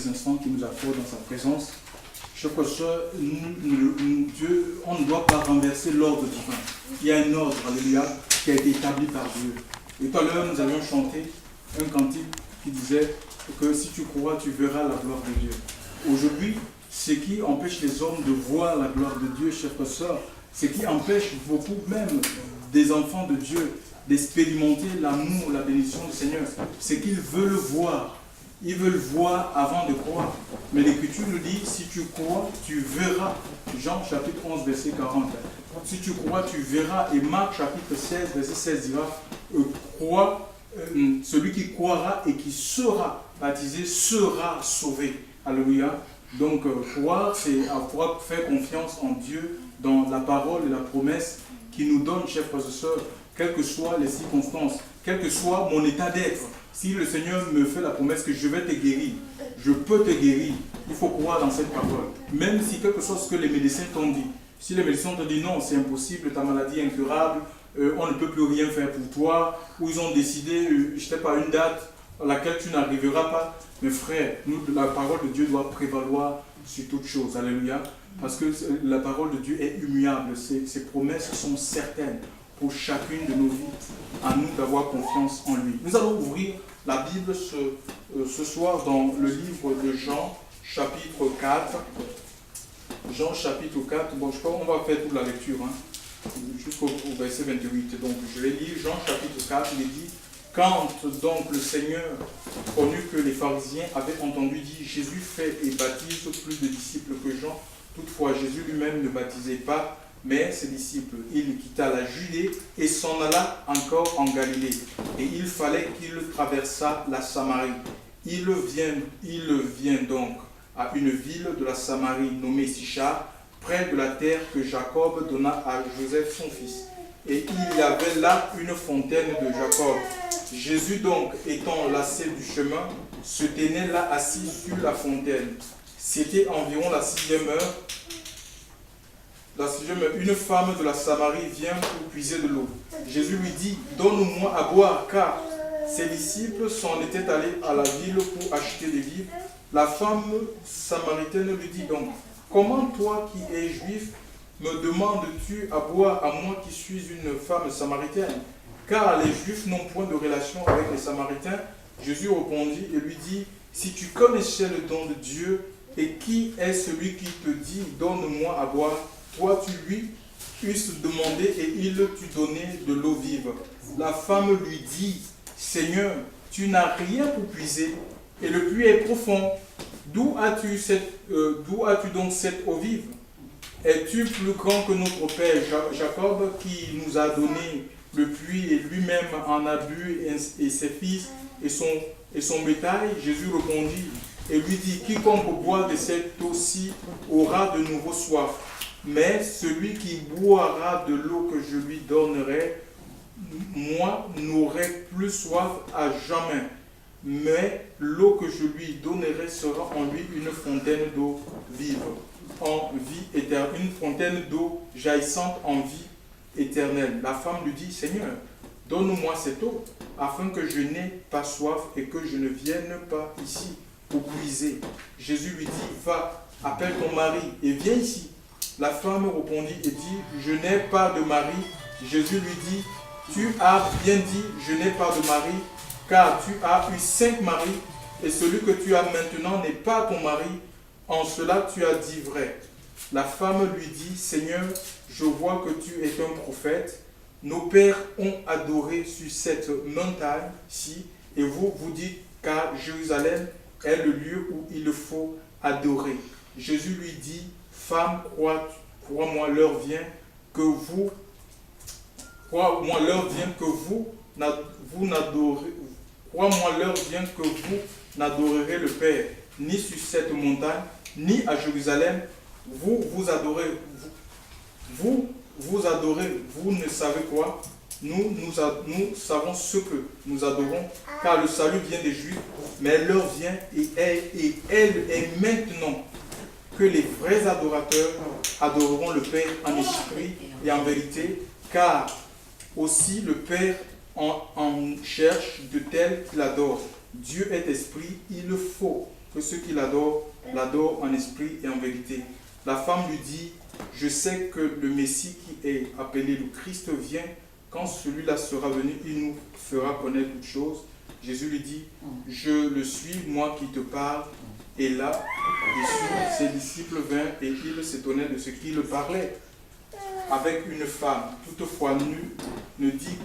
instants qu'il nous accorde dans sa présence. Chers frères et sœurs, Dieu, on ne doit pas renverser l'ordre divin. Il y a un ordre, alléluia, qui a été établi par Dieu. Et tout à l'heure, nous avions chanté un cantique qui disait que si tu crois, tu verras la gloire de Dieu. Aujourd'hui, ce qui empêche les hommes de voir la gloire de Dieu, chers frères et sœurs, ce qui empêche beaucoup même des enfants de Dieu d'expérimenter l'amour, la bénédiction du Seigneur, c'est qu'ils veulent voir. Ils veulent voir avant de croire. Mais l'Écriture nous dit, si tu crois, tu verras. Jean chapitre 11, verset 40. Si tu crois, tu verras. Et Marc chapitre 16, verset 16 dira, celui qui croira et qui sera baptisé sera sauvé. Alléluia. Donc croire, c'est avoir faire confiance en Dieu dans la parole et la promesse qui nous donne, chers frères et sœurs, quelles que soient les circonstances, quel que soit mon état d'être. Si le Seigneur me fait la promesse que je vais te guérir, je peux te guérir, il faut croire dans cette parole. Même si quelque chose que les médecins t'ont dit. Si les médecins t'ont dit non, c'est impossible, ta maladie est incurable, on ne peut plus rien faire pour toi, ou ils ont décidé, je ne sais pas, une date à laquelle tu n'arriveras pas. Mais frère, la parole de Dieu doit prévaloir sur toute chose. Alléluia. Parce que la parole de Dieu est immuable. Ses promesses sont certaines pour chacune de nos vies. À nous d'avoir confiance en lui. Nous allons ouvrir la Bible ce soir dans le livre de Jean, chapitre 4. Jean, chapitre 4. Bon, je crois qu'on va faire toute la lecture, jusqu'au verset 28. Donc, je vais lire Jean, chapitre 4. Il est dit, quand donc le Seigneur connut que les pharisiens avaient entendu dire, Jésus fait et baptise plus de disciples que Jean. Toutefois, Jésus lui-même ne baptisait pas, mais ses disciples. Il quitta la Judée et s'en alla encore en Galilée. Et il fallait qu'il traversât la Samarie. Il vient donc à une ville de la Samarie nommée Sichar, près de la terre que Jacob donna à Joseph son fils. Et il y avait là une fontaine de Jacob. Jésus donc, étant lassé du chemin, se tenait là assis sur la fontaine. C'était environ la sixième heure. Une femme de la Samarie vient pour puiser de l'eau. Jésus lui dit, donne-moi à boire, car ses disciples s'en étaient allés à la ville pour acheter des vivres. La femme samaritaine lui dit donc, comment toi qui es juif, me demandes-tu à boire à moi qui suis une femme samaritaine? Car les Juifs n'ont point de relation avec les Samaritains. Jésus répondit et lui dit, si tu connaissais le don de Dieu, et qui est celui qui te dit, donne-moi à boire, toi tu lui eusses demandé et il te donnait de l'eau vive. La femme lui dit, Seigneur, tu n'as rien pour puiser, et le puits est profond. D'où as-tu donc cette eau vive? Es-tu plus grand que notre père Jacob qui nous a donné le puits et lui-même en a bu et ses fils et son bétail? Jésus répondit et lui dit, quiconque boit de cette eau-ci aura de nouveau soif. Mais celui qui boira de l'eau que je lui donnerai, moi, n'aurai plus soif à jamais. Mais l'eau que je lui donnerai sera en lui une fontaine d'eau vive, en vie éternelle, une fontaine d'eau jaillissante en vie éternelle. La femme lui dit, Seigneur, donne-moi cette eau, afin que je n'ai pas soif et que je ne vienne pas ici pour puiser. Jésus lui dit, va, appelle ton mari et viens ici. La femme répondit et dit, je n'ai pas de mari. Jésus lui dit, tu as bien dit, je n'ai pas de mari, car tu as eu 5 maris, et celui que tu as maintenant n'est pas ton mari. En cela tu as dit vrai. La femme lui dit, Seigneur, je vois que tu es un prophète. Nos pères ont adoré sur cette montagne-ci, et vous, vous dites qu'à Jérusalem est le lieu où il faut adorer. Jésus lui dit, femme, crois-moi, l'heure vient que vous n'adorerez le Père, ni sur cette montagne, ni à Jérusalem. Vous adorez, vous ne savez quoi? Nous savons ce que nous adorons, car le salut vient des Juifs, mais l'heure vient et elle est maintenant que les vrais adorateurs adoreront le Père en esprit et en vérité, car aussi le Père en cherche de tels qu'il adore. Dieu est esprit, il faut que ceux qui l'adorent, l'adorent en esprit et en vérité. La femme lui dit, je sais que le Messie qui est appelé le Christ vient. Quand celui-là sera venu, il nous fera connaître toutes choses. Jésus lui dit, je le suis, moi qui te parle. Et là, ses disciples vinrent et ils s'étonnaient de ce qu'il parlait avec une femme. Toutefois, ne dit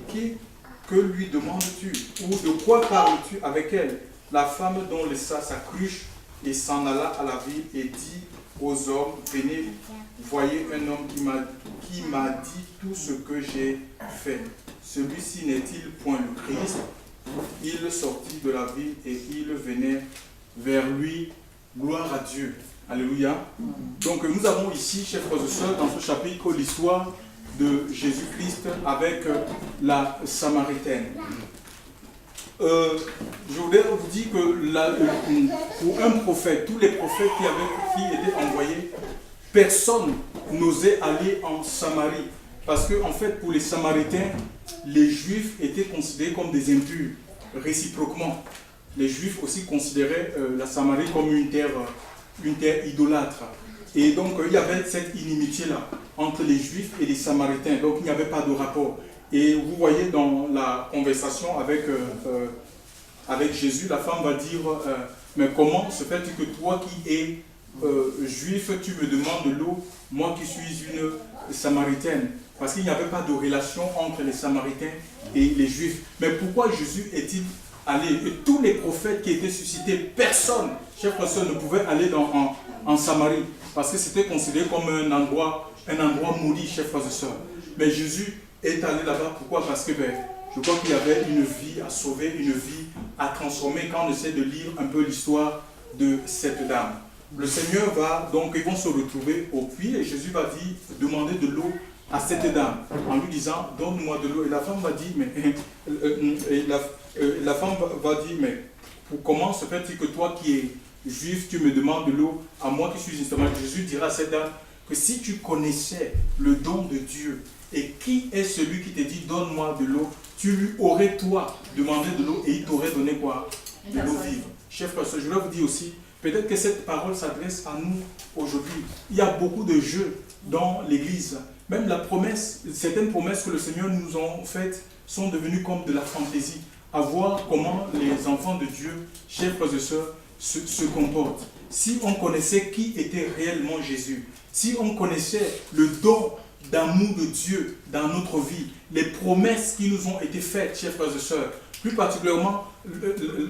que lui demandes-tu? Ou de quoi parles-tu avec elle? La femme dont laissa sa cruche et s'en alla à la ville et dit aux hommes, venez, voyez un homme qui m'a dit tout ce que j'ai fait. Celui-ci n'est-il point le Christ? Il sortit de la ville et il venait vers lui. Gloire à Dieu. Alléluia. Donc nous avons ici, chers frères et sœurs, dans ce chapitre, l'histoire de Jésus-Christ avec la Samaritaine. Je voudrais vous dire que pour un prophète, tous les prophètes qui étaient envoyés, personne n'osait aller en Samarie. Parce que, en fait, pour les Samaritains, les Juifs étaient considérés comme des impurs, réciproquement. Les Juifs aussi considéraient la Samarie comme une terre idolâtre. Et donc, il y avait cette inimitié-là entre les Juifs et les Samaritains. Donc, il n'y avait pas de rapport. Et vous voyez dans la conversation avec Jésus, la femme va dire, mais comment se fait-il que toi qui es juif, tu me demandes de l'eau, moi qui suis une Samaritaine? Parce qu'il n'y avait pas de relation entre les Samaritains et les Juifs. Mais pourquoi Jésus est-il allé? Et tous les prophètes qui étaient suscités, personne, chers frères et sœurs, ne pouvait aller en Samarie. Parce que c'était considéré comme un endroit maudit, chers frères et sœurs. Mais Jésus est allé là-bas. Pourquoi? Parce que je crois qu'il y avait une vie à sauver, une vie à transformer. Quand on essaie de lire un peu l'histoire de cette dame, le Seigneur va, donc ils vont se retrouver au puits et Jésus va demander de l'eau à cette dame en lui disant, donne-moi de l'eau. Et la femme va dire, mais comment se fait-il que toi qui es juif, tu me demandes de l'eau à moi qui suis une Samaritaine? Jésus dira à cette dame que si tu connaissais le don de Dieu et qui est celui qui te dit donne-moi de l'eau, tu lui aurais toi demandé de l'eau et il t'aurait donné quoi? De l'eau vive. Chers frères, je voulais vous dire aussi, peut-être que cette parole s'adresse à nous aujourd'hui. Il y a beaucoup de jeux dans l'église. Même la promesse, certaines promesses que le Seigneur nous a faites sont devenues comme de la fantaisie. À voir comment les enfants de Dieu, chers frères et sœurs, se comportent. Si on connaissait qui était réellement Jésus, si on connaissait le don d'amour de Dieu dans notre vie, les promesses qui nous ont été faites, chers frères et sœurs, plus particulièrement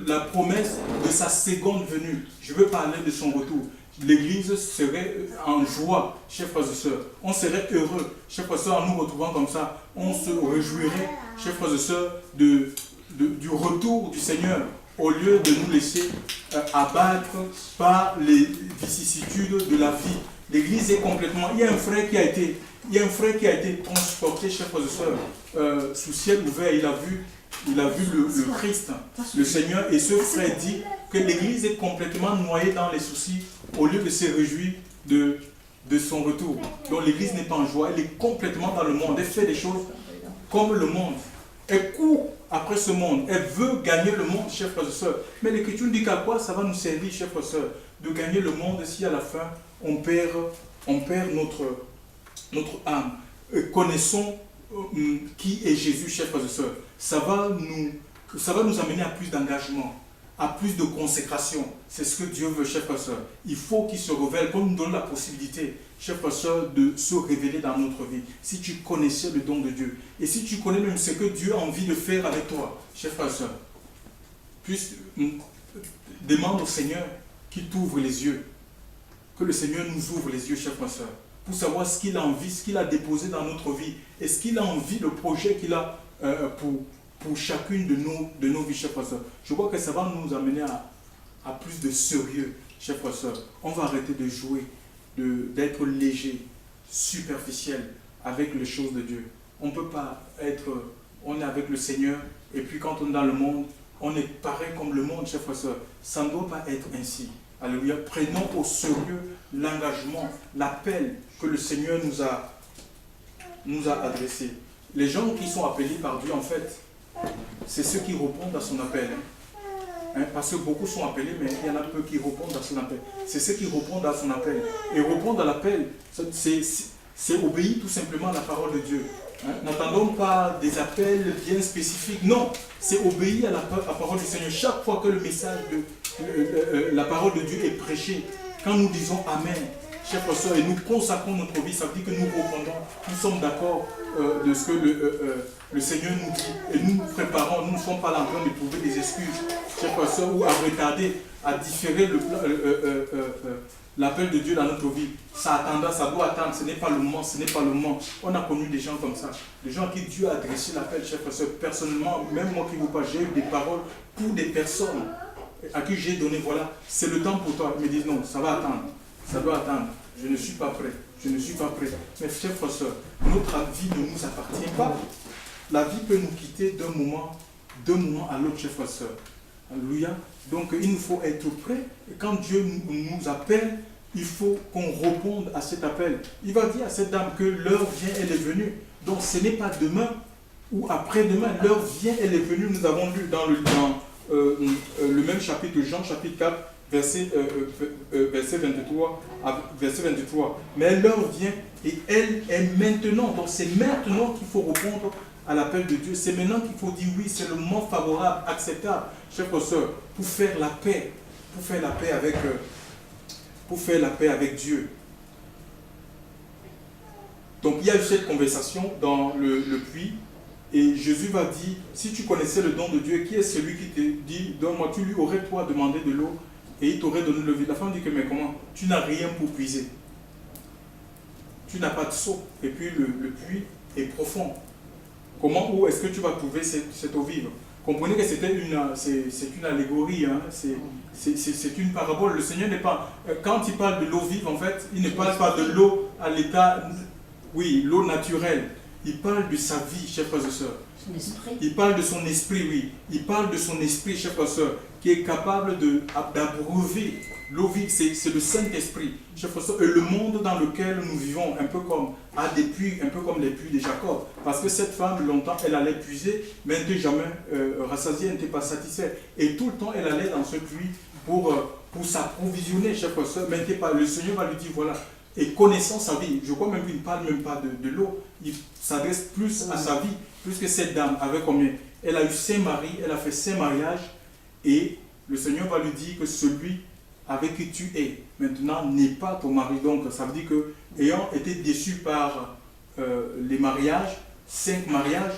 la promesse de sa seconde venue. Je veux parler de son retour. L'Église serait en joie, chers frères et sœurs. On serait heureux, chers frères et sœurs, en nous retrouvant comme ça. On se réjouirait, chers frères et sœurs, du retour du Seigneur, au lieu de nous laisser abattre par les vicissitudes de la vie. L'Église est complètement... Il y a un frère qui a été transporté, chers frères et sœurs, sous ciel ouvert. Il a vu le Christ, le Seigneur, et ce frère dit que l'Église est complètement noyée dans les soucis au lieu de se réjouir de son retour. Donc l'Église n'est pas en joie, elle est complètement dans le monde, elle fait des choses comme le monde. Elle court après ce monde, elle veut gagner le monde, chers frères et sœurs. Mais l'Écriture nous dit qu'à quoi ça va nous servir, chers frères et sœurs, de gagner le monde si à la fin on perd notre âme. Connaissons qui est Jésus, chers frères et sœurs. Ça va nous amener à plus d'engagement, à plus de consécration. C'est ce que Dieu veut, chers frères et sœurs. Il faut qu'il se révèle, qu'on nous donne la possibilité, chers frères et sœurs, de se révéler dans notre vie. Si tu connaissais le don de Dieu, et si tu connais même ce que Dieu a envie de faire avec toi, chers frères et sœurs, demande au Seigneur qu'il t'ouvre les yeux, que le Seigneur nous ouvre les yeux, chers frères et sœurs, pour savoir ce qu'il a envie, ce qu'il a déposé dans notre vie, et ce qu'il a envie, le projet qu'il a pour chacune de nos vies, chers frères et sœurs. Je crois que ça va nous amener à plus de sérieux, chers frères et sœurs. On va arrêter de jouer, d'être léger, superficiel avec les choses de Dieu. On ne peut pas on est avec le Seigneur, et puis quand on est dans le monde, on est pareil comme le monde, chers frères et sœurs. Ça ne doit pas être ainsi. Alléluia. Prenons au sérieux l'engagement, l'appel que le Seigneur nous a adressé. Les gens qui sont appelés par Dieu, en fait, c'est ceux qui répondent à son appel. Hein, parce que beaucoup sont appelés, mais il y en a peu qui répondent à son appel. C'est ceux qui répondent à son appel. Et répondre à l'appel, c'est obéir tout simplement à la parole de Dieu. Hein, n'attendons pas des appels bien spécifiques. Non, c'est obéir à la parole du Seigneur. Chaque fois que le message la parole de Dieu est prêchée, quand nous disons Amen, chers frères et sœurs, et nous consacrons notre vie, ça veut dire que nous répondons, nous sommes d'accord de ce que le Seigneur nous dit, et nous nous préparons, nous ne sommes pas là en train de trouver des excuses, chers frères et sœurs, ou à retarder, à différer l'appel de Dieu dans notre vie. Ça attendra, ça doit attendre, ce n'est pas le moment, ce n'est pas le moment. On a connu des gens comme ça, des gens à qui Dieu a adressé l'appel, chers frères et sœurs. Personnellement, même moi qui vous parle, j'ai eu des paroles pour des personnes à qui j'ai donné, voilà, c'est le temps pour toi. Ils me disent non, ça va attendre, ça doit attendre. Je ne suis pas prêt, je ne suis pas prêt. Mais chers frères et sœurs, notre vie ne nous appartient pas. La vie peut nous quitter d'un moment à l'autre, chers frères et sœurs. Alléluia. Donc il nous faut être prêt. Et quand Dieu nous appelle, il faut qu'on réponde à cet appel. Il va dire à cette dame que l'heure vient, elle est venue. Donc ce n'est pas demain ou après-demain. L'heure vient, elle est venue. Nous avons lu dans le même chapitre, Jean chapitre 4, verset 23. Mais l'heure vient et elle est maintenant. Donc c'est maintenant qu'il faut répondre à l'appel de Dieu. C'est maintenant qu'il faut dire oui, c'est le moment favorable, acceptable, chers frères et sœurs, pour faire la paix, avec Dieu. Donc il y a eu cette conversation dans le puits, et Jésus va dire, si tu connaissais le don de Dieu, qui est celui qui te dit, donne-moi, tu lui aurais toi demandé de l'eau, et il t'aurait donné le vide. La femme dit que, mais comment? Tu n'as rien pour puiser. Tu n'as pas de seau, et puis le puits est profond. Comment, où est-ce que tu vas trouver cette eau vive? Comprenez que c'est une allégorie, hein? C'est une parabole. Le Seigneur n'est pas... Quand il parle de l'eau vive, en fait, il ne parle pas de l'eau à l'état... Oui, l'eau naturelle. Il parle de sa vie, chers frères et sœurs. Son esprit. Il parle de son esprit, oui. Il parle de son esprit, chers frères et sœurs, qui est capable d'abreuver. L'eau vive, c'est le Saint-Esprit. Chers frères et sœurs, et le monde dans lequel nous vivons, un peu comme des puits, un peu comme les puits de Jacob. Parce que cette femme, longtemps, elle allait puiser, mais elle n'était jamais rassasiée, elle n'était pas satisfaite. Et tout le temps, elle allait dans ce puits pour s'approvisionner, chers frères et sœurs, mais le Seigneur va lui dire, voilà. Et connaissant sa vie, je crois même qu'il ne parle même pas de l'eau, il s'adresse plus à sa vie, plus que cette dame avait combien? Elle a eu 5 maris, elle a fait 5 mariages, et le Seigneur va lui dire que celui avec qui tu es maintenant n'est pas ton mari. Donc ça veut dire que, ayant été déçue par les mariages, 5 mariages,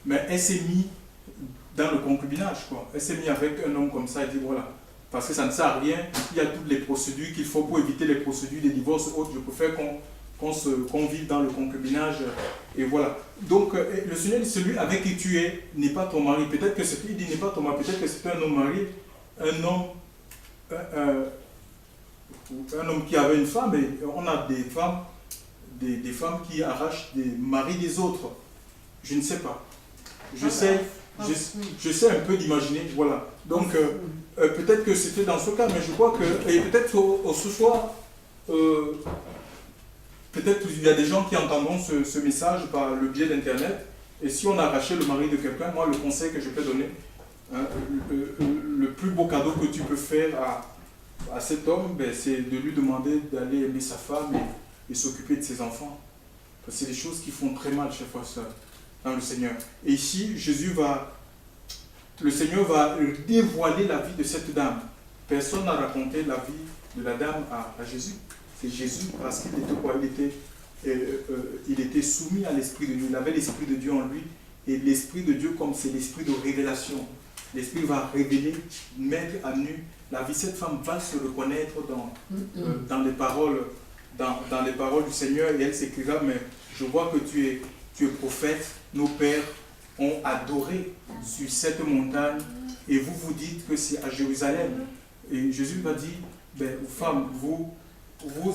mais elle s'est mise dans le concubinage, quoi. Elle s'est mise avec un homme comme ça, elle dit voilà. Parce que ça ne sert à rien, il y a toutes les procédures qu'il faut pour éviter les procédures des divorces autres. Je préfère qu'on vive dans le concubinage, et voilà. Donc le Seigneur dit, celui avec qui tu es n'est pas ton mari. Peut-être que il dit n'est pas ton mari, peut-être que c'est un homme marié, un homme qui avait une femme, et on a des femmes qui arrachent des maris des autres. Je ne sais pas. J'essaie un peu d'imaginer, voilà. Donc, peut-être que c'était dans ce cas, mais je crois que, et peut-être ce soir, peut-être qu'il y a des gens qui entendront ce message par le biais d'Internet, et si on a arraché le mari de quelqu'un, moi, le conseil que je peux donner, hein, le plus beau cadeau que tu peux faire à cet homme, ben, c'est de lui demander d'aller aimer sa femme et s'occuper de ses enfants. Parce que c'est des choses qui font très mal, chers frères et sœurs, dans le Seigneur. Et ici, le Seigneur va dévoiler la vie de cette dame. Personne n'a raconté la vie de la dame à Jésus. C'est Jésus, parce qu'il était quoi? Il était soumis à l'Esprit de Dieu. Il avait l'Esprit de Dieu en lui. Et l'Esprit de Dieu, comme c'est l'Esprit de révélation, l'Esprit va révéler, mettre à nu la vie. Cette femme va se reconnaître dans les paroles du Seigneur, et elle s'écrira, mais je vois que tu es prophète. Nos pères ont adoré sur cette montagne, et vous vous dites que c'est à Jérusalem. Et Jésus va dire, ben, femmes, vous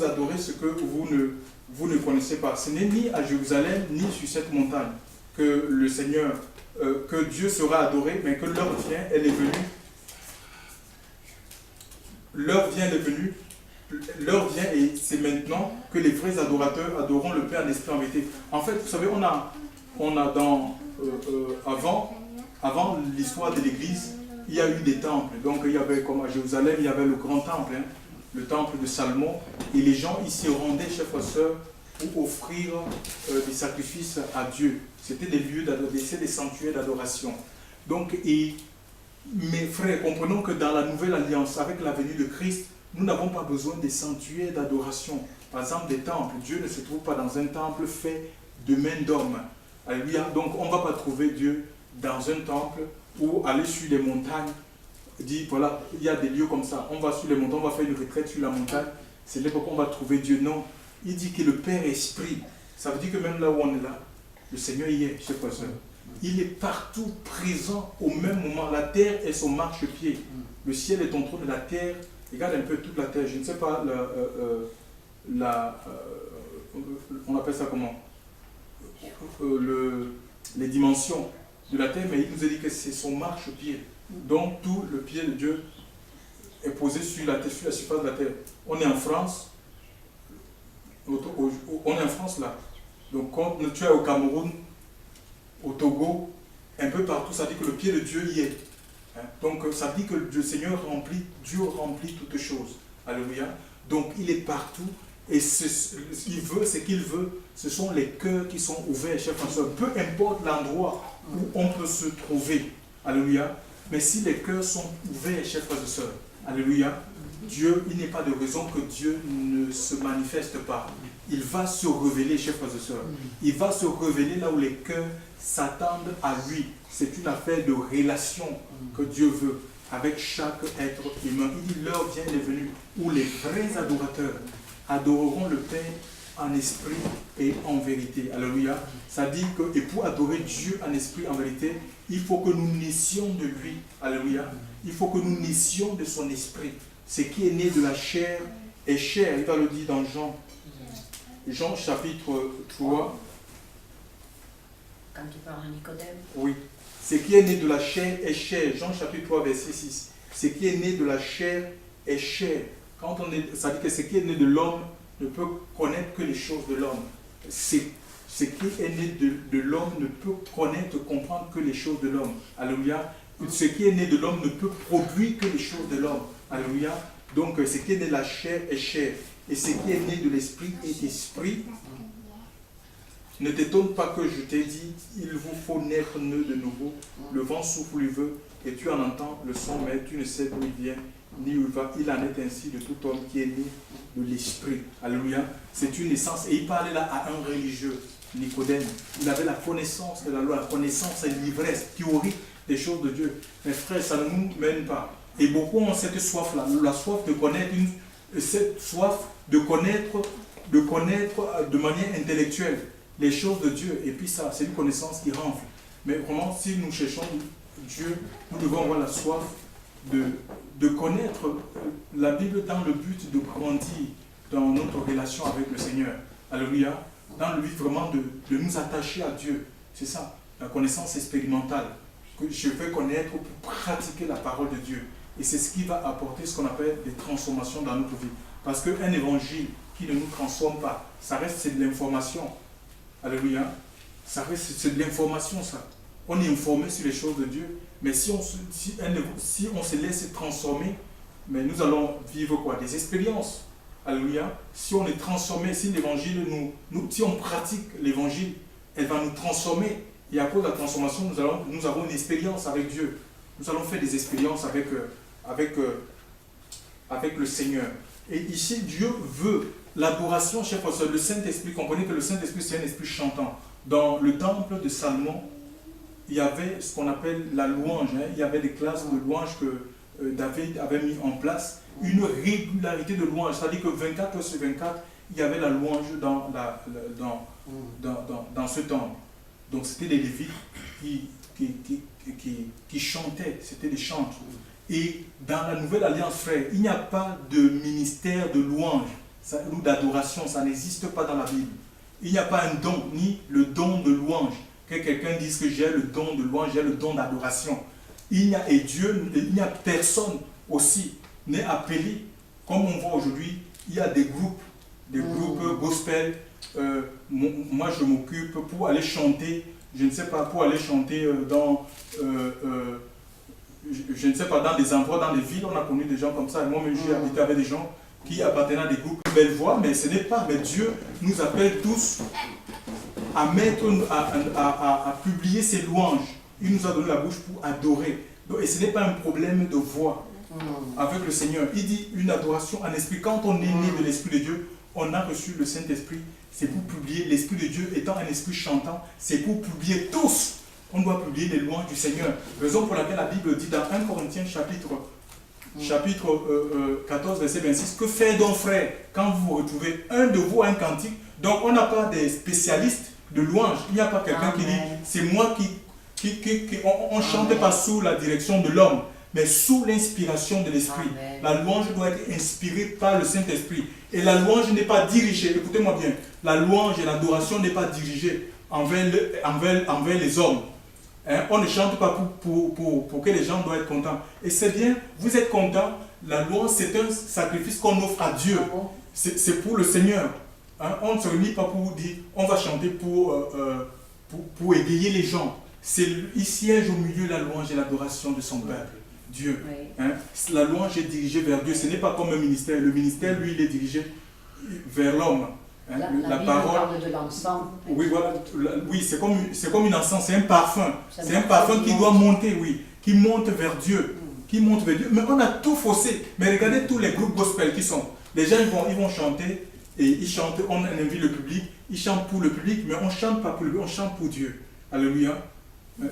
adorez ce que vous ne connaissez pas. Ce n'est ni à Jérusalem, ni sur cette montagne que le Seigneur, que Dieu sera adoré, mais que l'heure vient, elle est venue. L'heure vient, elle est venue. L'heure vient, et c'est maintenant que les vrais adorateurs adoreront le Père en esprit en vérité. En fait, vous savez, on a dans avant l'histoire de l'Église, il y a eu des temples. Donc il y avait, comme à Jérusalem, il y avait le grand temple, hein, le temple de Salomon. Et les gens ils s'y rendaient, chers frères et sœurs, pour offrir des sacrifices à Dieu. C'était des lieux d'adoration, des sanctuaires d'adoration. Donc, mes frères, comprenons que dans la nouvelle alliance, avec la venue de Christ, nous n'avons pas besoin des sanctuaires d'adoration. Par exemple, des temples. Dieu ne se trouve pas dans un temple fait de main d'homme. Alléluia. Donc, on ne va pas trouver Dieu dans un temple ou aller sur les montagnes. Dit, voilà, il y a des lieux comme ça. On va sur les montagnes, on va faire une retraite sur la montagne. C'est l'époque où on va trouver Dieu. Non. Il dit que le Père est esprit. Ça veut dire que même là où on est là, le Seigneur y est, chers frères et sœurs. Il est partout présent au même moment. La terre est son marchepied. Le ciel est ton trône de la terre. Regarde un peu toute la terre. Je ne sais pas, on appelle ça comment, les dimensions de la terre, mais il nous a dit que c'est son marchepied. Donc tout le pied de Dieu est posé sur la terre, sur la surface de la terre. On est en France. On est en France là. Donc quand tu es au Cameroun, au Togo, un peu partout, ça dit que le pied de Dieu y est. Hein? Donc ça dit que le Seigneur Dieu remplit toutes choses. Alléluia. Donc il est partout et ce qu'il veut, ce sont les cœurs qui sont ouverts, chers frères et sœurs. Peu importe l'endroit où on peut se trouver. Alléluia. Mais si les cœurs sont ouverts, chers frères et sœurs, alléluia, Dieu, il n'est pas de raison que Dieu ne se manifeste pas. Il va se révéler, chers frères et sœurs. Il va se révéler là où les cœurs s'attendent à lui. C'est une affaire de relation que Dieu veut avec chaque être humain. Il dit, l'heure vient et est venue où les vrais adorateurs adoreront le Père en esprit et en vérité. Alléluia. Ça dit que, et pour adorer Dieu en esprit et en vérité, il faut que nous naissions de lui. Alléluia. Il faut que nous naissions de son esprit. Ce qui est né de la chair est chair. Il va le dire dans Jean chapitre 3. Quand tu parles à Nicodème. Oui. Ce qui est né de la chair est chair. Jean chapitre 3, verset 6. Ce qui est né de la chair est chair. Ça dit que ce qui est né de l'homme ne peut connaître que les choses de l'homme. Ce qui est né de l'homme ne peut connaître, comprendre que les choses de l'homme. Alléluia. Ce qui est né de l'homme ne peut produire que les choses de l'homme. Alléluia. Donc, ce qui est né de la chair est chair. Et ce qui est né de l'esprit est esprit. Ne t'étonne pas que je t'ai dit, il vous faut naître de nouveau. Le vent souffle où il veut, et tu en entends le son, mais tu ne sais d'où il vient, ni où il va. Il en est ainsi de tout homme qui est né de l'esprit. Alléluia. C'est une naissance. Et il parlait là à un religieux, Nicodème. Il avait la connaissance de la loi, la connaissance et l'ivresse théorique des choses de Dieu. Mais frère, ça ne nous mène pas. Et beaucoup ont cette soif-là, la soif de connaître, cette soif de connaître de manière intellectuelle les choses de Dieu. Et puis ça, c'est une connaissance qui renfle. Mais vraiment, si nous cherchons Dieu, nous devons avoir la soif de connaître la Bible dans le but de grandir dans notre relation avec le Seigneur. Alléluia. Dans le but vraiment de nous attacher à Dieu. C'est ça, la connaissance expérimentale que je vais connaître pour pratiquer la parole de Dieu. Et c'est ce qui va apporter ce qu'on appelle des transformations dans notre vie. Parce qu'un évangile qui ne nous transforme pas, ça reste, c'est de l'information. Alléluia. Ça reste, c'est de l'information, ça. On est informé sur les choses de Dieu. Mais si on se laisse transformer, mais nous allons vivre quoi? Des expériences. Alléluia. Si on est transformé, si l'évangile si on pratique l'évangile, elle va nous transformer. Et à cause de la transformation, nous avons une expérience avec Dieu. Nous allons faire des expériences avec le Seigneur. Et ici, Dieu veut l'adoration, chers frères, le Saint-Esprit. Comprenez que le Saint-Esprit, c'est un esprit chantant. Dans le temple de Salomon, il y avait ce qu'on appelle la louange. Il y avait des classes de louange que David avait mis en place. Une régularité de louange. C'est-à-dire que 24 heures sur 24, il y avait la louange dans ce temple. Donc c'était les Lévites qui chantaient, c'était des chants. Et dans la Nouvelle Alliance, frère, il n'y a pas de ministère de louange ou d'adoration, ça n'existe pas dans la Bible. Il n'y a pas un don, ni le don de louange. Que quelqu'un dise que j'ai le don de louange, j'ai le don d'adoration. Il n'y a personne aussi n'est appelé, comme on voit aujourd'hui, il y a des groupes gospel. Moi je m'occupe pour aller chanter, je ne sais pas, pour aller chanter je ne sais pas, dans des endroits, dans les villes, on a connu des gens comme ça. Et moi-même, j'ai habité avec des gens qui appartenaient à des groupes de belle voix, mais ce n'est pas. Mais Dieu nous appelle tous à mettre, à publier ses louanges. Il nous a donné la bouche pour adorer. Donc, et ce n'est pas un problème de voix avec le Seigneur. Il dit une adoration en esprit. Quand on est né de l'Esprit de Dieu, on a reçu le Saint-Esprit. C'est pour publier l'Esprit de Dieu étant un esprit chantant. C'est pour publier tous. On doit publier les louanges du Seigneur. Raison pour laquelle la Bible dit dans 1 Corinthiens chapitre 14, verset 26, que faire donc frère quand vous retrouvez un de vous un cantique? Donc on n'a pas des spécialistes de louanges. Il n'y a pas quelqu'un qui dit, c'est moi on ne chante pas sous la direction de l'homme, mais sous l'inspiration de l'Esprit. La louange doit être inspirée par le Saint-Esprit. Et la louange n'est pas dirigée, écoutez-moi bien, la louange et l'adoration n'est pas dirigée envers les hommes. Hein? On ne chante pas pour que les gens doivent être contents. Et c'est bien, vous êtes contents, la louange c'est un sacrifice qu'on offre à Dieu. C'est pour le Seigneur. Hein? On ne se réunit pas pour dire, on va chanter pour égayer les gens. Il siège au milieu de la louange et l'adoration de son peuple, Dieu. Hein? La louange est dirigée vers Dieu. Ce n'est pas comme un ministère. Le ministère, lui, il est dirigé vers l'homme. Hein? La parole parle de l'encens. Oui, voilà. Oui, c'est comme une encens, c'est un parfum. C'est un parfum qui doit monter, oui, qui monte vers Dieu. Qui monte vers Dieu. Mais on a tout faussé. Mais regardez tous les groupes gospel qui sont. Les gens, ils vont chanter, et ils chantent, on invite le public, ils chantent pour le public, mais on ne chante pas pour le public, on chante pour Dieu. Alléluia.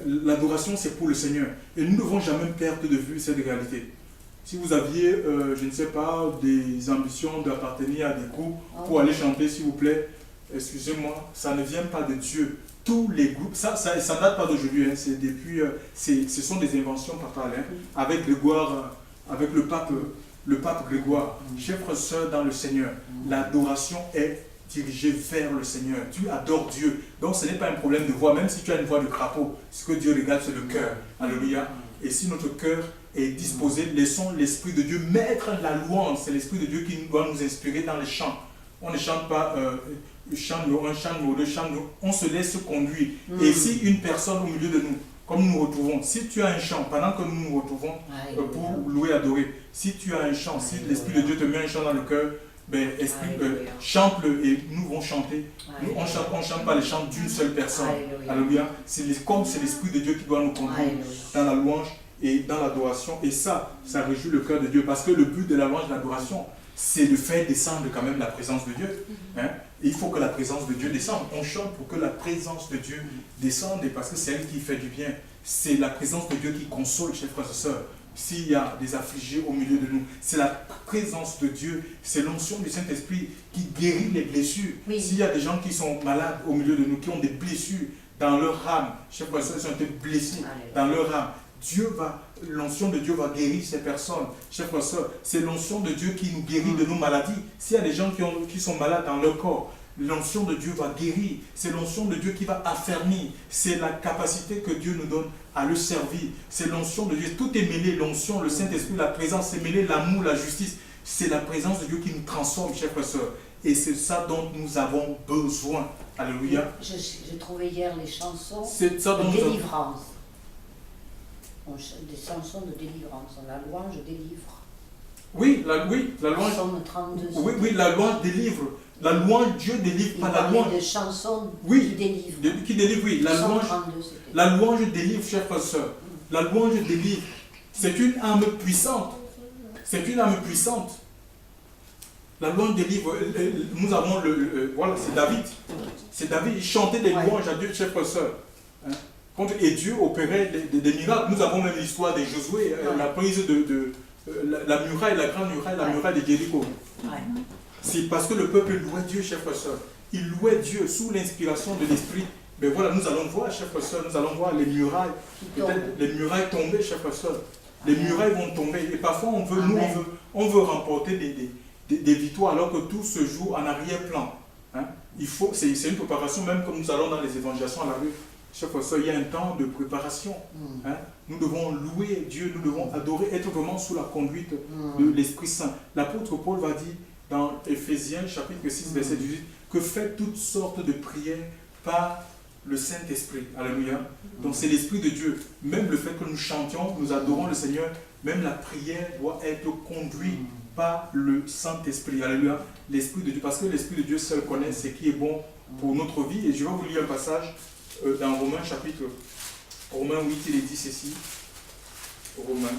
L'adoration, c'est pour le Seigneur. Et nous ne devons jamais perdre de vue cette réalité. Si vous aviez, je ne sais pas, des ambitions d'appartenir à des groupes pour aller chanter, s'il vous plaît, excusez-moi, ça ne vient pas de Dieu. Tous les groupes, ça ne date pas d'aujourd'hui, hein, c'est depuis, ce sont des inventions papales, hein, avec Grégoire, avec le pape Grégoire. Chers frères et sœurs dans le Seigneur, l'adoration est dirigée vers le Seigneur. Tu adores Dieu. Donc ce n'est pas un problème de voix, même si tu as une voix de crapaud. Ce que Dieu regarde, c'est le cœur. Alléluia. Et si notre cœur est disposé, laissons l'Esprit de Dieu mettre la louange. C'est l'Esprit de Dieu qui doit nous inspirer dans les chants. On ne chante pas chant numéro 1, chant numéro 2, chant numéro 1. On se laisse conduire. Et si une personne au milieu de nous, comme nous nous retrouvons, si tu as un chant, pendant que nous nous retrouvons pour louer, adorer, si tu as un chant, si l'Esprit de Dieu te met un chant dans le cœur, ben, chante-le et nous allons chanter. Nous, on ne chante pas les chants d'une seule personne. Alléluia. Comme c'est l'Esprit de Dieu qui doit nous conduire dans la louange et dans l'adoration. Et ça réjouit le cœur de Dieu. Parce que le but de la louange et de l'adoration, c'est de faire descendre quand même la présence de Dieu. Hein? Et il faut que la présence de Dieu descende. On chante pour que la présence de Dieu descende, et parce que c'est elle qui fait du bien. C'est la présence de Dieu qui console, chers frères et sœurs. S'il y a des affligés au milieu de nous, c'est la présence de Dieu, c'est l'onction du Saint-Esprit qui guérit les blessures. S'il y a des gens qui sont malades au milieu de nous, qui ont des blessures dans leur âme, chers frères et sœurs, ils ont été blessés dans leur âme, l'onction de Dieu va guérir ces personnes. Chers frères et sœurs, c'est l'onction de Dieu qui nous guérit de nos maladies. S'il y a des gens qui sont malades dans leur corps, l'onction de Dieu va guérir. C'est l'onction de Dieu qui va affermir. C'est la capacité que Dieu nous donne à le servir. C'est l'onction de Dieu. Tout est mêlé. L'onction, le Saint-Esprit, la présence, c'est mêlé. L'amour, la justice. C'est la présence de Dieu qui nous transforme, chers frères et sœurs. Et c'est ça dont nous avons besoin. Alléluia. J'ai trouvé hier les chansons de délivrance. Des chansons de délivrance. La louange délivre. Oui, la louange. Psaume 32. Oui, la louange délivre. La louange, Dieu délivre par la louange. Des chansons qui délivrent. Qui délivre, oui. La louange délivre, chers frères et sœurs. La louange délivre. C'est une arme puissante. C'est une arme puissante. La louange délivre. Nous avons voilà, c'est David. C'est David, il chantait des louanges à Dieu, chers frères et sœurs. Hein? Et Dieu opérait des miracles. Nous avons même l'histoire de Josué, la prise de la muraille, la grande muraille, la muraille de Jéricho. C'est parce que le peuple louait Dieu, chers frères et sœurs. Il louait Dieu sous l'inspiration de l'Esprit. Mais voilà, nous allons voir, chers frères et sœurs, nous allons voir les murailles. Peut-être les murailles tomber, chers frères et sœurs. Les murailles vont tomber. Et parfois, on veut remporter des victoires alors que tout se joue en arrière-plan. Hein? C'est une préparation, même comme nous allons dans les évangélisations à la rue. Chers frères et sœurs, il y a un temps de préparation. Hein? Nous devons louer Dieu, nous devons adorer, être vraiment sous la conduite de l'Esprit Saint. L'apôtre Paul va dire dans Éphésiens chapitre 6, verset 18, que faites toutes sortes de prières par le Saint-Esprit. Alléluia. Donc c'est l'Esprit de Dieu. Même le fait que nous chantions, nous adorons le Seigneur, même la prière doit être conduite par le Saint-Esprit. Alléluia. L'Esprit de Dieu. Parce que l'Esprit de Dieu seul connaît ce qui est bon pour notre vie. Et je vais vous lire un passage dans Romains chapitre Romains 8, il est dit ceci. Romains.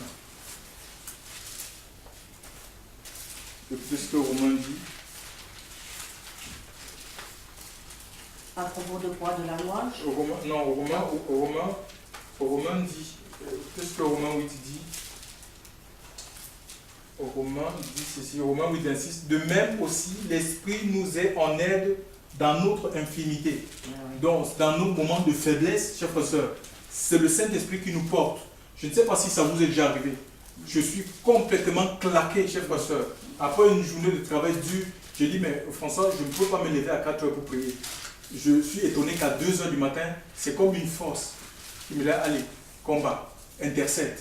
Écoutez ce que Romains dit. À propos de quoi? De la louange? Romains dit. Écoutez ce que Romains 8 dit. Romains dit ceci. Romains 8, 26. De même aussi, l'Esprit nous est en aide dans notre infirmité. Donc, dans nos moments de faiblesse, chers frères et sœurs, c'est le Saint-Esprit qui nous porte. Je ne sais pas si ça vous est déjà arrivé. Je suis complètement claqué, chers frères et sœurs. Après une journée de travail dure, j'ai dit, mais François, je ne peux pas me lever à 4 heures pour prier. Je suis étonné qu'à 2 heures du matin, c'est comme une force qui me dit, allez, combat, intercède.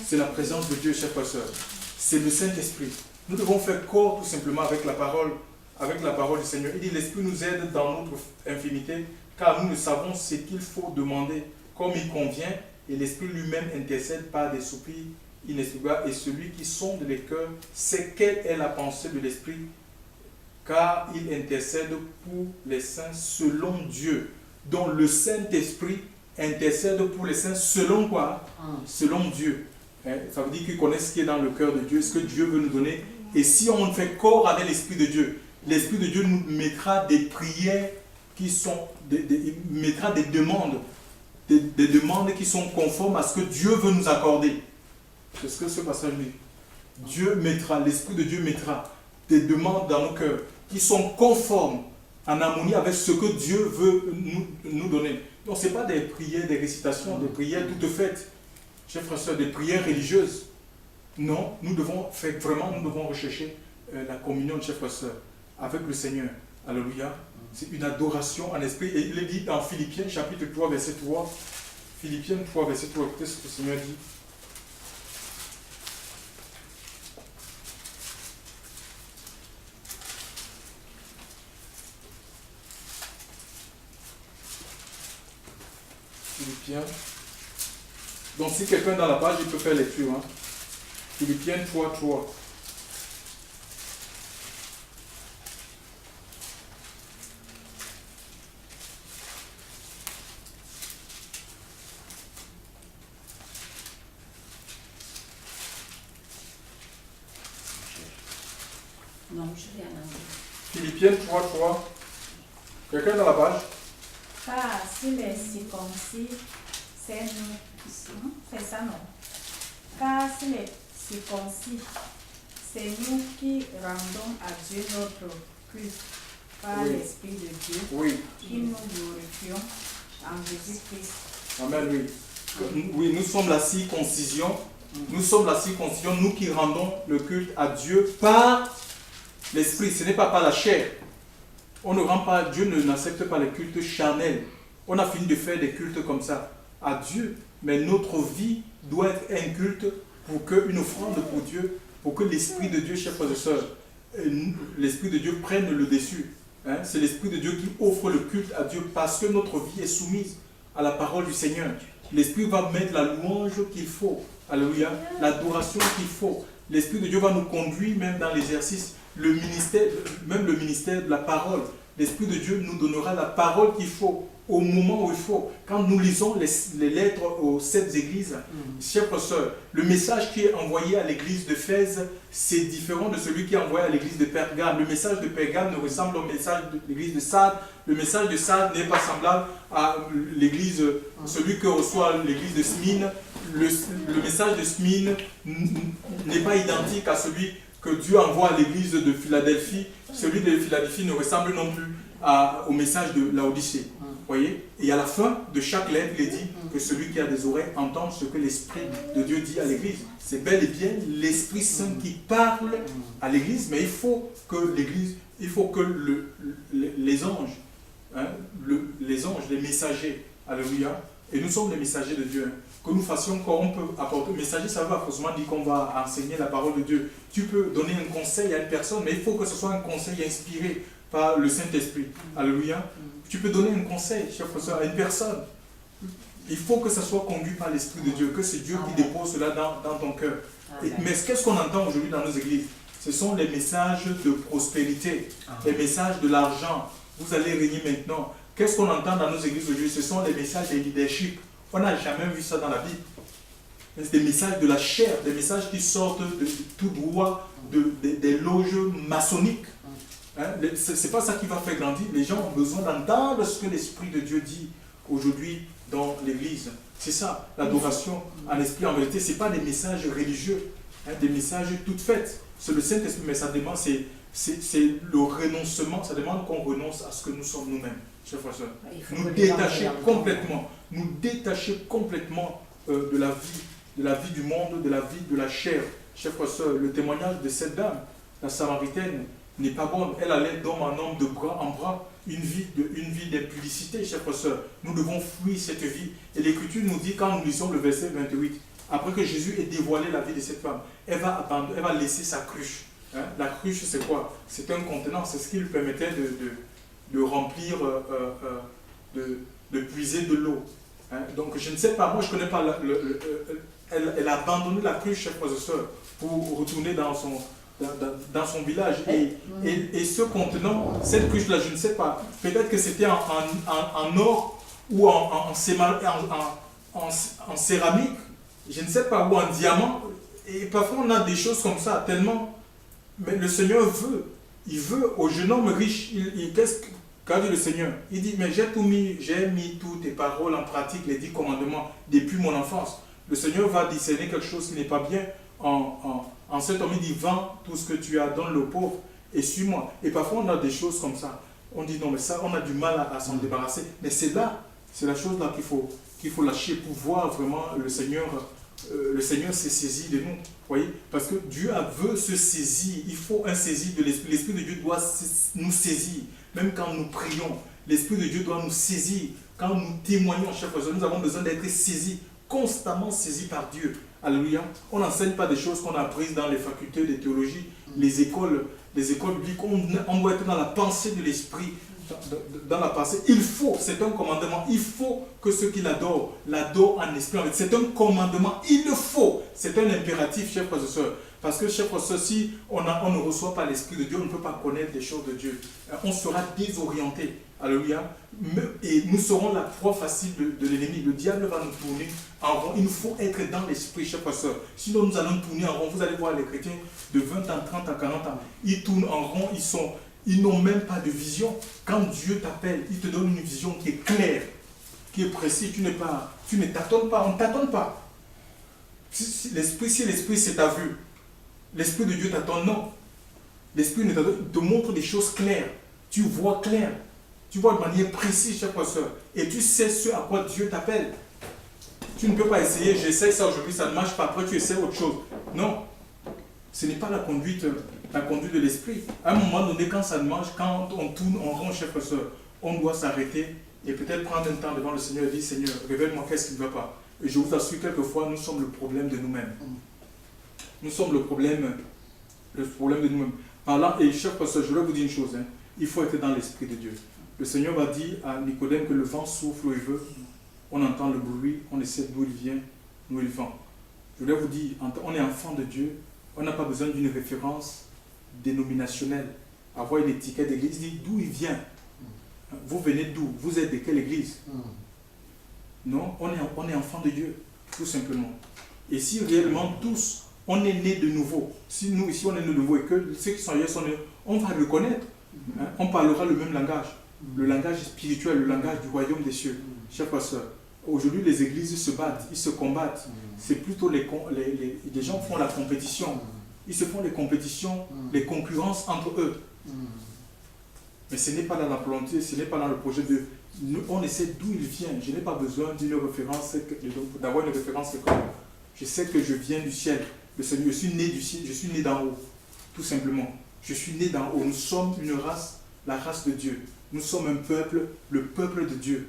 C'est la présence de Dieu, chers frères et sœurs. C'est le Saint-Esprit. Nous devons faire corps tout simplement avec la parole du Seigneur. Il dit, l'Esprit nous aide dans notre infirmité, car nous ne savons ce qu'il faut demander comme il convient, et l'Esprit lui-même intercède par des soupirs inexplicables, et celui qui sonde les cœurs sait quelle est la pensée de l'Esprit, car il intercède pour les saints selon Dieu. Donc le Saint-Esprit intercède pour les saints selon quoi? Selon Dieu. Ça veut dire qu'il connaît ce qui est dans le cœur de Dieu, ce que Dieu veut nous donner. Et si on fait corps avec l'Esprit de Dieu, l'Esprit de Dieu nous mettra des prières qui sont, il mettra des demandes qui sont conformes à ce que Dieu veut nous accorder. C'est ce que ce passage dit. Dieu mettra, l'Esprit de Dieu mettra des demandes dans nos cœurs qui sont conformes, en harmonie avec ce que Dieu veut nous donner. Donc ce n'est pas des prières, des récitations, des prières toutes faites, chers frères et sœurs, des prières religieuses. Non, nous devons rechercher la communion, chers frères et sœurs, avec le Seigneur. Alléluia. C'est une adoration en esprit. Et il est dit dans Philippiens chapitre 3, verset 3. Philippiens 3, verset 3. Écoutez ce que le Seigneur dit. Philippiens. Donc si quelqu'un est dans la page, il peut faire lecture. Hein. Philippiens 3, 3. Non, je viens d'en dire. Philippiens 3, 3. Quelqu'un est dans la page? Car s'il est circoncis, c'est nous. C'est ça, non. Car s'il est circoncis, c'est nous qui rendons à Dieu notre culte par l'Esprit de Dieu, qui nous glorifions en Jésus-Christ. Amen, oui. Oui, nous sommes la circoncision. Nous sommes la circoncision, nous qui rendons le culte à Dieu par l'Esprit. Ce n'est pas par la chair. On ne rend pas, Dieu n'accepte pas les cultes charnels. On a fini de faire des cultes comme ça à Dieu, mais notre vie doit être un culte pour qu'une offrande pour Dieu, pour que l'Esprit de Dieu, chers frères et sœurs, l'Esprit de Dieu prenne le dessus. Hein? C'est l'Esprit de Dieu qui offre le culte à Dieu parce que notre vie est soumise à la parole du Seigneur. L'Esprit va mettre la louange qu'il faut, alléluia, l'adoration qu'il faut. L'Esprit de Dieu va nous conduire même dans l'exercice, même le ministère de la parole. L'Esprit de Dieu nous donnera la parole qu'il faut, au moment où il faut. Quand nous lisons les lettres aux 7 églises, chers frères et sœurs, le message qui est envoyé à l'église d'Éphèse, c'est différent de celui qui est envoyé à l'église de Pergame. Le message de Pergame ne ressemble au message de l'église de Sardes. Le message de Sardes n'est pas semblable à l'église, celui que reçoit l'église de Smyrne. Le message de Smyrne n'est pas identique à celui que Dieu envoie à l'église de Philadelphie. Celui de Philadelphie ne ressemble non plus au message de Laodicée. Voyez? Et à la fin de chaque lettre, il est dit que celui qui a des oreilles entende ce que l'Esprit de Dieu dit à l'église. C'est bel et bien l'Esprit Saint qui parle à l'église, mais il faut que l'église, il faut que les anges, hein, les anges, les messagers, alléluia, et nous sommes les messagers de Dieu, hein, que nous fassions comme on peut apporter. Messager, ça ne veut pas forcément dire qu'on va enseigner la parole de Dieu. Tu peux donner un conseil à une personne, mais il faut que ce soit un conseil inspiré par le Saint-Esprit. Alléluia. Tu peux donner un conseil, cher frère, à une personne. Il faut que ça soit conduit par l'Esprit de Dieu, que c'est Dieu qui dépose cela dans ton cœur. Mais qu'est-ce qu'on entend aujourd'hui dans nos églises? Ce sont les messages de prospérité, les messages de l'argent. Vous allez régner maintenant. Qu'est-ce qu'on entend dans nos églises aujourd'hui? Ce sont les messages de leadership. On n'a jamais vu ça dans la Bible. C'est des messages de la chair, des messages qui sortent de tout droit des loges maçonniques. Hein? Ce n'est pas ça qui va faire grandir. Les gens ont besoin d'entendre ce que l'Esprit de Dieu dit aujourd'hui dans l'Église. C'est ça, l'adoration en esprit, en vérité. Ce n'est pas des messages religieux, hein, des messages toutes faites. C'est le Saint-Esprit, mais ça demande, c'est le renoncement, ça demande qu'on renonce à ce que nous sommes nous-mêmes, chers frères et sœurs. Nous détacher complètement de la vie du monde, de la vie de la chair. Chers frères et sœurs, le témoignage de cette dame, la Samaritaine, n'est pas bonne. Elle allait d'homme en homme, de bras en bras, une vie d'impudicité, chers frères et sœurs. Nous devons fuir cette vie. Et l'Écriture nous dit, quand nous lisons le verset 28, après que Jésus ait dévoilé la vie de cette femme, elle va laisser sa cruche. Hein? La cruche, c'est quoi? C'est un contenant, c'est ce qui lui permettait de remplir, de puiser de l'eau. Hein? Donc je ne sais pas, moi je ne connais pas, elle a abandonné la cruche, chers frères et sœurs, pour retourner dans son village. Et ce contenant, cette cruche-là, je ne sais pas, peut-être que c'était en or ou en céramique, je ne sais pas, ou en diamant. Et parfois on a des choses comme ça, tellement. Mais le Seigneur il veut au jeune homme riche, qu'est-ce qu'a dit le Seigneur? Il dit, mais j'ai mis toutes tes paroles en pratique, les 10 commandements, depuis mon enfance. Le Seigneur va discerner quelque chose qui n'est pas bien en cet homme. Il dit, vends tout ce que tu as, donne le pauvre et suis-moi. Et parfois on a des choses comme ça. On dit, non mais ça, on a du mal à s'en débarrasser. Mais c'est la chose là qu'il faut lâcher pour voir vraiment le Seigneur s'est saisi de nous. Voyez? Parce que Dieu veut se saisir. Il faut un saisir de l'Esprit. L'Esprit de Dieu doit nous saisir. Même quand nous prions, l'Esprit de Dieu doit nous saisir. Quand nous témoignons, chers frères, nous avons besoin d'être saisis, constamment saisis par Dieu. Alléluia. On n'enseigne pas des choses qu'on a apprises dans les facultés de théologie, les écoles bibliques. On doit être dans la pensée de l'Esprit. Dans la pensée, c'est un commandement, il faut que ceux qui l'adorent en esprit. C'est un commandement, il le faut, c'est un impératif, chers frères et sœurs. Parce que, chers frères et sœurs, si on ne reçoit pas l'Esprit de Dieu, on ne peut pas connaître les choses de Dieu. On sera désorienté. Alléluia. Et nous serons la proie facile de l'ennemi. Le diable va nous tourner en rond. Il nous faut être dans l'esprit, chers frères et sœurs. Sinon, nous allons tourner en rond. Vous allez voir les chrétiens de 20 ans, 30 ans, 40 ans. Ils tournent en rond, ils n'ont même pas de vision. Quand Dieu t'appelle, il te donne une vision qui est claire, qui est précise. Tu ne tâtonnes pas, on ne tâtonne pas. Si l'Esprit c'est ta vue, l'Esprit de Dieu t'attend, non. L'Esprit te montre des choses claires. Tu vois clair. Tu vois de manière précise, chers frères et sœurs. Et tu sais ce à quoi Dieu t'appelle. Tu ne peux pas essayer, j'essaie ça aujourd'hui, ça ne marche pas. Après, tu essaies autre chose. Non. Ce n'est pas la conduite de l'esprit. À un moment donné, quand ça ne marche, quand on tourne en rond, chers frères et sœurs, on doit s'arrêter et peut-être prendre un temps devant le Seigneur et dire, Seigneur, révèle-moi qu'est-ce qui ne va pas. Et je vous assure, quelquefois, nous sommes le problème de nous-mêmes. Nous sommes le problème de nous-mêmes. Alors, et chers frères et sœurs, je vais vous dire une chose. Il faut être dans l'esprit de Dieu. Le Seigneur va dire à Nicodème que le vent souffle où il veut. On entend le bruit, on sait d'où il vient, d'où il vent. Je voulais vous dire, on est enfant de Dieu. On n'a pas besoin d'une référence dénominationnelle. Avoir une étiquette d'église, dit d'où il vient. Vous venez d'où? Vous êtes de quelle église? Non, on est enfant de Dieu, tout simplement. Et si réellement tous, on est nés de nouveau, si nous ici on est nés de nouveau et que ceux qui sont ailleurs sont nés, on va le connaître. On parlera le même langage, le langage spirituel, le langage du royaume des cieux. Chers frères et sœurs, aujourd'hui les églises se battent, ils se combattent. C'est plutôt les gens font la compétition. Ils se font les compétitions, les concurrences entre eux. Mais ce n'est pas dans la volonté, ce n'est pas dans le projet de... On essaie d'où il vient. Je n'ai pas besoin d'une référence, d'avoir une référence comme je sais que je viens du ciel. Le Seigneur, je suis né du ciel, je suis né d'en haut. Tout simplement. Je suis né d'en haut. Nous sommes une race, la race de Dieu. Nous sommes un peuple, le peuple de Dieu.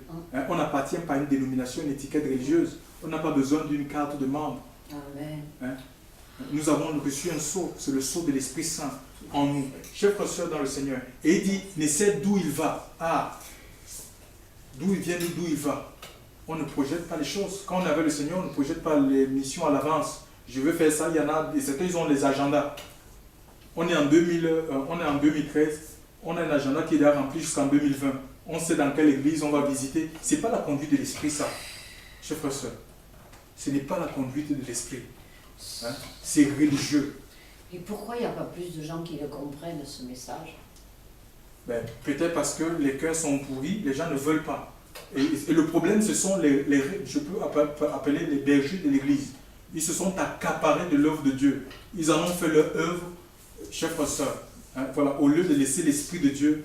On n'appartient pas à une dénomination, une étiquette religieuse. On n'a pas besoin d'une carte de membre. Amen. Nous avons reçu un sceau, c'est le sceau de l'Esprit Saint. en nous. Chers frères et sœurs dans le Seigneur. Et il dit, ne sait d'où il va. Ah, d'où il vient, d'où il va. On ne projette pas les choses. Quand on est avec le Seigneur, on ne projette pas les missions à l'avance. Je veux faire ça, il y en a, et certains, ils ont les agendas. On est en 2013, on a un agenda qui est déjà rempli jusqu'en 2020. On sait dans quelle église on va visiter. Ce n'est pas la conduite de l'esprit, ça. Chers frères et sœurs, ce n'est pas la conduite de l'esprit. Hein? C'est religieux. Et pourquoi il n'y a pas plus de gens qui le comprennent, ce message? Ben, peut-être parce que les cœurs sont pourris, les gens ne veulent pas. Et le problème, ce sont je peux appeler les bergers de l'église. Ils se sont accaparés de l'œuvre de Dieu. Ils en ont fait leur œuvre, chers frères et sœurs. Hein, voilà, au lieu de laisser l'Esprit de Dieu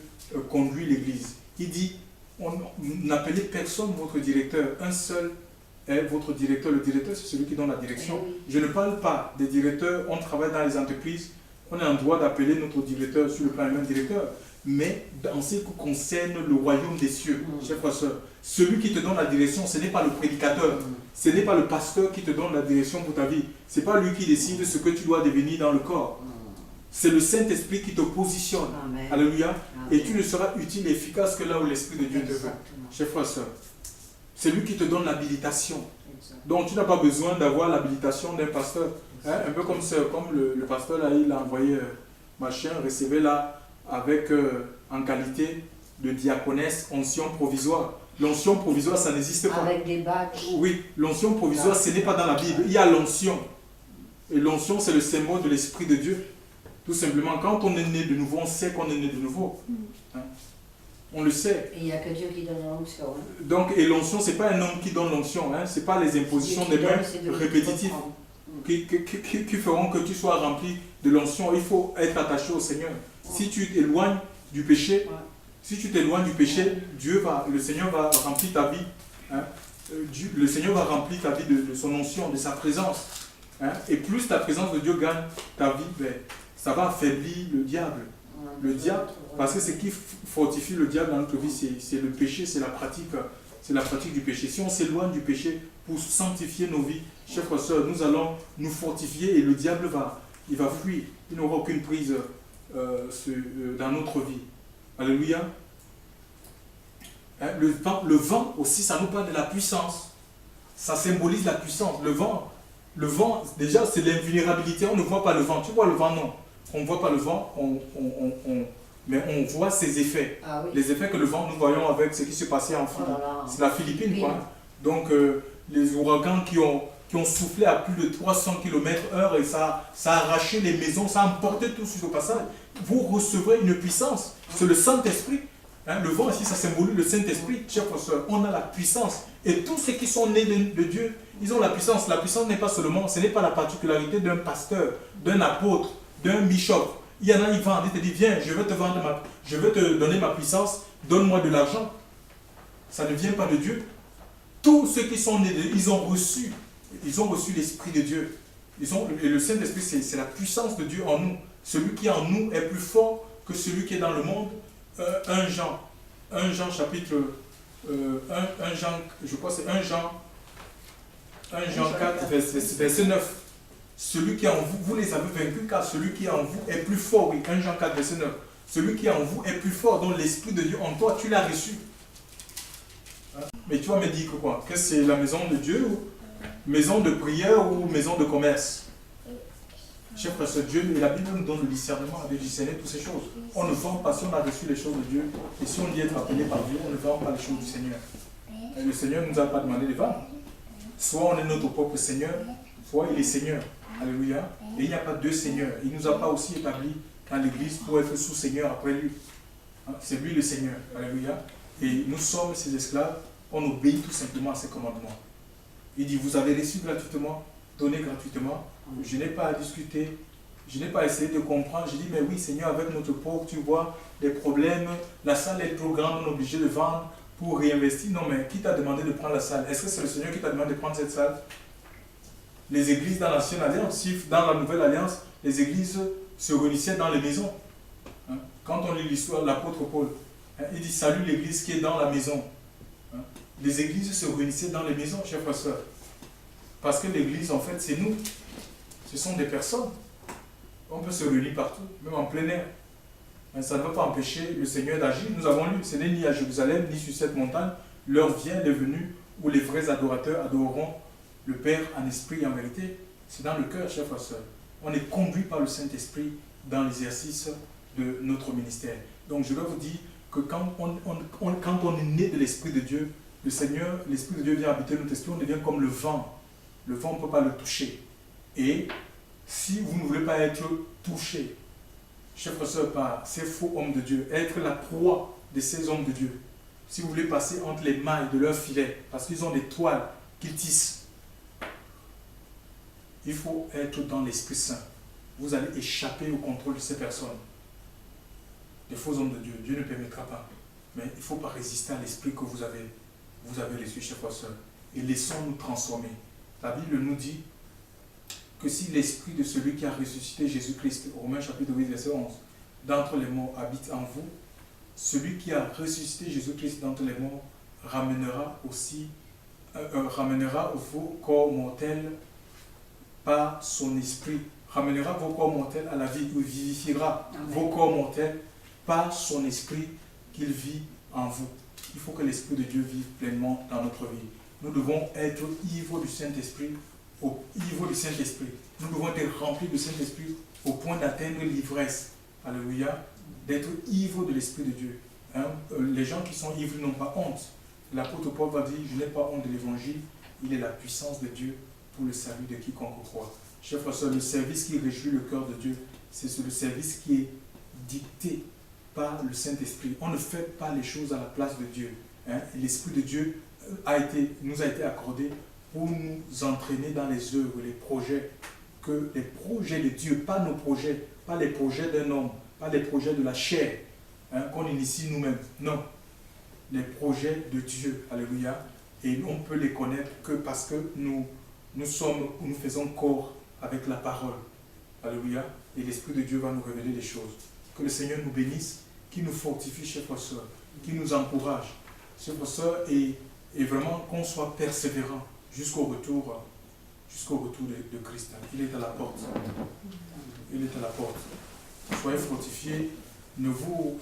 conduire l'église. Il dit, n'appelez personne votre directeur, un seul est votre directeur. Le directeur, c'est celui qui donne la direction. Oui. Je ne parle pas des directeurs, on travaille dans les entreprises, on est en droit d'appeler notre directeur sur le plan humain directeur. Mais en ce qui concerne le royaume des cieux, chers frères et sœurs, celui qui te donne la direction, ce n'est pas le prédicateur, ce n'est pas le pasteur qui te donne la direction pour ta vie, ce n'est pas lui qui décide ce que tu dois devenir dans le corps. C'est le Saint-Esprit qui te positionne. Amen. Alléluia. Amen. Et tu ne seras utile et efficace que là où l'Esprit de Dieu te veut. Exactement. Chers frères et sœurs, c'est lui qui te donne l'habilitation. Exactement. Donc tu n'as pas besoin d'avoir l'habilitation d'un pasteur. Hein, un peu comme le pasteur là, il a envoyé machin, recevez là avec en qualité de diaconesse, onction provisoire. L'onction provisoire, ça n'existe pas. Avec des badges. Oui, l'onction provisoire, ce n'est pas dans la Bible. Il y a l'onction. Et l'onction, c'est le symbole de l'Esprit de Dieu. Tout simplement, quand on est né de nouveau, on sait qu'on est né de nouveau. Hein? On le sait. Et il n'y a que Dieu qui donne l'onction. Hein. Donc, et l'onction, ce n'est pas un homme qui donne l'onction. Hein? Ce n'est pas les impositions des mains répétitives qui feront que tu sois rempli de l'onction. Il faut être attaché au Seigneur. Si tu t'éloignes du péché, le Seigneur va remplir ta vie. Hein? Le Seigneur va remplir ta vie de son onction, de sa présence. Hein? Et plus ta présence de Dieu gagne ta vie, ben, ça va affaiblir le diable. Le diable, parce que ce qui fortifie le diable dans notre vie, c'est le péché, c'est la pratique du péché. Si on s'éloigne du péché pour sanctifier nos vies, chers frères et sœurs, nous allons nous fortifier et le diable va fuir. Il n'aura aucune prise dans notre vie. Alléluia. Hein, le vent aussi, ça nous parle de la puissance. Ça symbolise la puissance. Le vent, déjà, c'est l'invulnérabilité. On ne voit pas le vent. Tu vois le vent, non. On ne voit pas le vent, mais on voit ses effets. Ah, oui. Les effets que le vent, nous voyons avec ce qui se passait en Philippines. C'est la Philippine, quoi. Donc, les ouragans qui ont soufflé à plus de 300 km/h et ça a arraché les maisons, ça a emporté tout sur le passage. Vous recevrez une puissance. C'est le Saint-Esprit. Hein, le vent ici, ça symbolise le Saint-Esprit. Chers frères et sœurs, on a la puissance. Et tous ceux qui sont nés de Dieu, ils ont la puissance. La puissance n'est pas seulement, ce n'est pas la particularité d'un pasteur, d'un apôtre, d'un bishop. Il y en a, ils vendent, ils te disent, viens, je vais te donner ma puissance, donne-moi de l'argent. Ça ne vient pas de Dieu. Tous ceux qui sont nés de Dieu, ils ont reçu l'Esprit de Dieu. Et le Saint-Esprit, c'est la puissance de Dieu en nous. Celui qui est en nous est plus fort que celui qui est dans le monde. 1 Jean chapitre 1 Jean, je crois que c'est 1 Jean 4, verset 9. Celui qui est en vous, vous les avez vaincus, car celui qui est en vous est plus fort. Oui, 1 Jean 4, verset 9. Celui qui est en vous est plus fort, dont l'Esprit de Dieu en toi, tu l'as reçu. Mais tu vas me dire que quoi? Que c'est la maison de Dieu, ou maison de prière, ou maison de commerce? Chers frères, Dieu, et la Bible nous donne le discernement de discerner toutes ces choses. On ne vend pas si on a reçu les choses de Dieu, et si on dit être appelé par Dieu, on ne vend pas les choses du Seigneur. Et le Seigneur ne nous a pas demandé de vendre. Soit on est notre propre Seigneur, soit il est Seigneur. Alléluia. Et il n'y a pas deux seigneurs. Il ne nous a pas aussi établi dans l'église pour être sous-seigneur après lui. C'est lui le Seigneur. Alléluia. Et nous sommes ses esclaves. On obéit tout simplement à ses commandements. Il dit, vous avez reçu gratuitement, donné gratuitement. Je n'ai pas à discuter. Je n'ai pas à essayer de comprendre. Je dis, mais oui Seigneur, avec notre pauvre, tu vois, les problèmes. La salle est trop grande, on est obligé de vendre pour réinvestir. Non, mais qui t'a demandé de prendre la salle? Est-ce que c'est le Seigneur qui t'a demandé de prendre cette salle? Les églises dans l'ancienne alliance, dans la nouvelle alliance, les églises se réunissaient dans les maisons. Hein? Quand on lit l'histoire de l'apôtre Paul, hein, il dit salue l'église qui est dans la maison. Hein? Les églises se réunissaient dans les maisons, chers frères et sœurs. Parce que l'église, en fait, c'est nous. Ce sont des personnes. On peut se réunir partout, même en plein air. Mais ça ne va pas empêcher le Seigneur d'agir. Nous avons lu, ce n'est ni à Jérusalem, ni sur cette montagne. L'heure vient, est venue, où les vrais adorateurs adoreront le Père en esprit et en vérité. C'est dans le cœur, chers frères et sœurs. On est conduit par le Saint-Esprit dans l'exercice de notre ministère. Donc je dois vous dire que quand on est né de l'Esprit de Dieu, le Seigneur, l'Esprit de Dieu vient habiter notre esprit, on devient comme le vent. Le vent, on ne peut pas le toucher. Et si vous ne voulez pas être touché, chers frères et sœurs, par ces faux hommes de Dieu, être la proie de ces hommes de Dieu, si vous voulez passer entre les mailles de leur filet, parce qu'ils ont des toiles qu'ils tissent, il faut être dans l'Esprit Saint. Vous allez échapper au contrôle de ces personnes. Des faux hommes de Dieu. Dieu ne permettra pas. Mais il ne faut pas résister à l'esprit que vous avez reçu, chers frères et sœurs. Et laissons-nous transformer. La Bible nous dit que si l'esprit de celui qui a ressuscité Jésus-Christ, Romains chapitre 8, verset 11, d'entre les morts habite en vous, celui qui a ressuscité Jésus-Christ d'entre les morts ramènera vos corps mortels par son esprit, ramènera vos corps mortels à la vie, ou vivifiera vos corps mortels par son esprit qu'il vit en vous. Il faut que l'Esprit de Dieu vive pleinement dans notre vie. Nous devons être ivres du Saint-Esprit, Nous devons être remplis du Saint-Esprit au point d'atteindre l'ivresse. Alléluia. D'être ivres de l'Esprit de Dieu. Les gens qui sont ivres n'ont pas honte. L'apôtre Paul va dire, je n'ai pas honte de l'Évangile, il est la puissance de Dieu pour le salut de quiconque croit. Chers frères et sœurs, le service qui réjouit le cœur de Dieu, c'est le service qui est dicté par le Saint-Esprit. On ne fait pas les choses à la place de Dieu. L'Esprit de Dieu nous a été accordé pour nous entraîner dans les œuvres, les projets de Dieu, pas nos projets, pas les projets d'un homme, pas les projets de la chair, qu'on initie nous-mêmes. Non, les projets de Dieu. Alléluia. Et on peut les connaître que parce que nous faisons corps avec la parole. Alléluia. Et l'Esprit de Dieu va nous révéler les choses. Que le Seigneur nous bénisse, qu'il nous fortifie, chers frères et sœurs, qu'il nous encourage, chers frères et sœurs, et vraiment qu'on soit persévérant jusqu'au retour de Christ. Il est à la porte. Il est à la porte. Soyez fortifiés. Ne vous